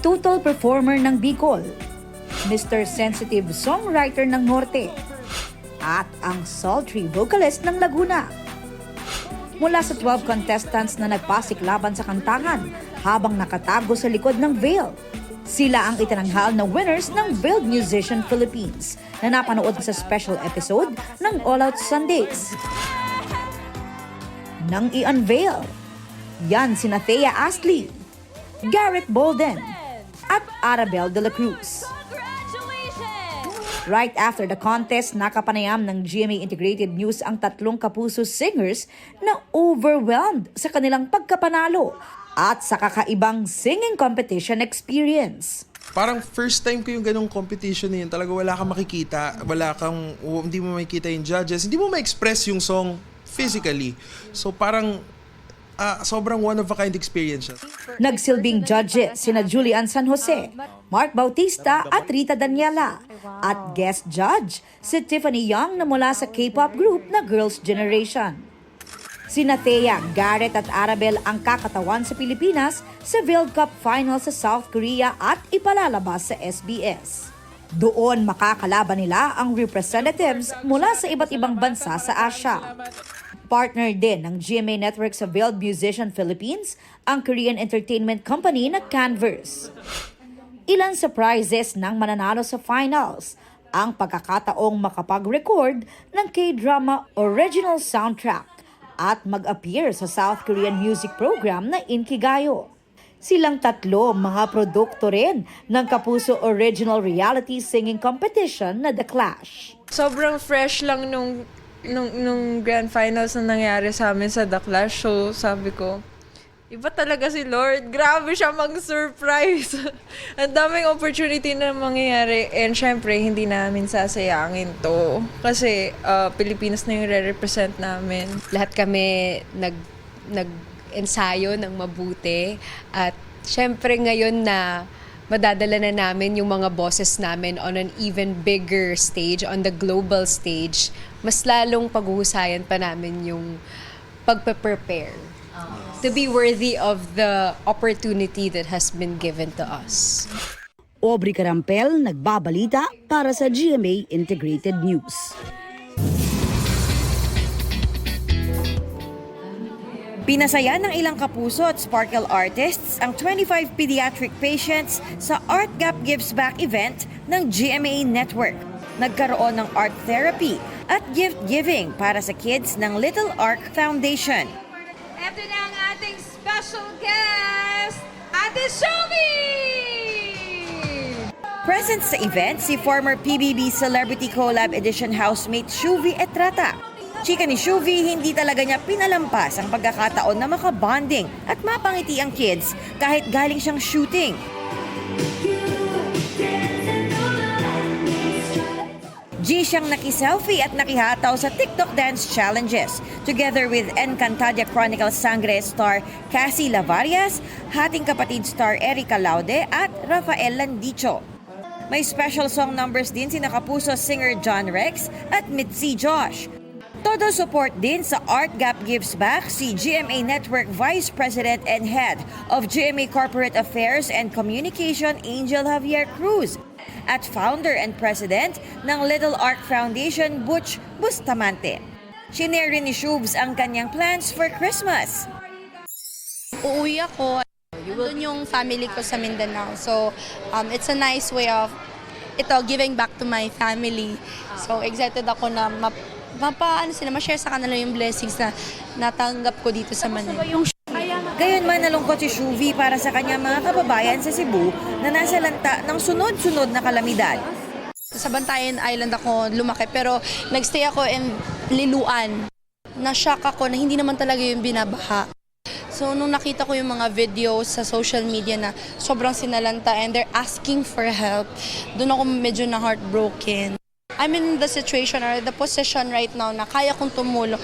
total performer ng Bicol, Mr. Sensitive songwriter ng Norte, at ang sultry vocalist ng Laguna. Mula sa 12 contestants na nagpasiklaban sa kantahan habang nakatago sa likod ng veil, sila ang itinanghal na winners ng Veiled Musician Philippines na napanood sa special episode ng All Out Sundays. Nang i-unveil, yan sina Thea Astley, Garrett Bolden, at Arabel de la Cruz. Right after the contest, nakapanayam ng GMA Integrated News ang tatlong Kapuso singers na overwhelmed sa kanilang pagkapanalo at sa kakaibang singing competition experience. Parang first time ko yung ganong competition na yun. Talaga wala kang makikita, hindi mo makikita yung judges, hindi mo ma-express yung song physically. So parang sobrang one-of-a-kind experience siya. Nagsilbing judges sina Julian San Jose, Mark Bautista at Rita Daniela. At guest judge si Tiffany Young na mula sa K-pop group na Girls' Generation. Sina Thea, Garrett at Arabel ang kakatawan sa Pilipinas sa World Cup Final sa South Korea at ipalalabas sa SBS. Doon makakalaban nila ang representatives mula sa iba't ibang bansa sa Asia. Partner din ng GMA Network sa Veiled Musician Philippines ang Korean entertainment company na Canverse. Ilan sa prizes ng mananalo sa finals, ang pagkakataong makapag-record ng K-drama original soundtrack at mag-appear sa South Korean music program na Inkigayo. Silang tatlo mga produkto rin ng Kapuso original reality singing competition na The Clash. Sobrang fresh lang nung grand finals na nangyari sa amin sa The Clash. So sabi ko, iba talaga si Lord. Grabe siya mag-surprise. Ang daming opportunity na mangyayari. And syempre, hindi namin sasayangin to. Kasi Pilipinas na yung re-represent namin. Lahat kami nag-ensayo ng mabuti. At syempre ngayon na madadala na namin yung mga boses namin on an even bigger stage, on the global stage, mas lalong paghuhusayan pa namin yung pagpe-prepare to be worthy of the opportunity that has been given to us. Aubrey Carampel, nagbabalita para sa GMA Integrated News. Pinasaya ng ilang Kapuso at Sparkle artists ang 25 pediatric patients sa Art Gap Gives Back event ng GMA Network. Nagkaroon ng art therapy at gift giving para sa kids ng Little Ark Foundation. Ito na ang ating special guest, Ate Shuvi! Present sa event si former PBB Celebrity Collab Edition housemate Shuvi Etrata. Chika ni Shuvi, hindi talaga niya pinalampas ang pagkakataon na makabonding at mapangiti ang kids kahit galing siyang shooting. G siyang nakiselfie at nakihataw sa TikTok dance challenges together with Encantadia Chronicles Sangre star Cassie Lavarias, hating kapatid star Erica Laude at Rafael Landicho. May special song numbers din sina Kapuso singer John Rex at Mitzi Josh. Todo support din sa Art Gap Gives Back si GMA Network Vice President and Head of GMA Corporate Affairs and Communication Angel Javier Cruz at founder and president ng Little Ark Foundation Butch Bustamante. Shinare rin ni Shubs ang kanyang plans for Christmas. Uuwi ako. Doon yung family ko sa Mindanao. So, it's a nice way of giving back to my family. So, excited ako na ma-share sa kanila yung blessings na natanggap ko dito sa Manila. Gayunman nalungkot si Shuvi para sa kanyang mga kababayan sa Cebu na nasa lanta ng sunod-sunod na kalamidad. Sa Bantayan Island ako lumaki pero nagstay ako in Liluan. Na-shock ako na hindi naman talaga yung binabaha. So nung nakita ko yung mga videos sa social media na sobrang sinalanta and they're asking for help, doon ako medyo na heartbroken. I'm in the situation or the position right now na kaya kong tumulong.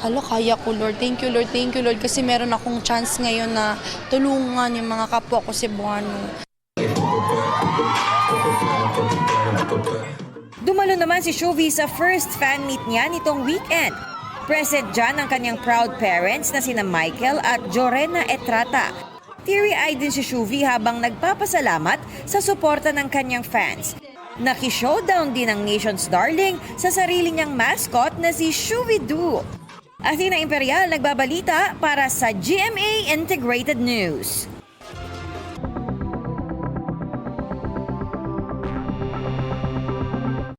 Kaya ko, Lord. Thank you, Lord. Thank you, Lord. Kasi meron akong chance ngayon na tulungan yung mga kapwa ko Cebuano. Dumalo naman si Shuvi sa first fan meet niya nitong weekend. Present dyan ang kanyang proud parents na sina Michael at Jorena Etrata. Teary-eyed din si Shuvi habang nagpapasalamat sa suporta ng kanyang fans. Naki-showdown din ang Nation's Darling sa sarili niyang mascot na si Shuvi-Doo. Athena Imperial nagbabalita para sa GMA Integrated News.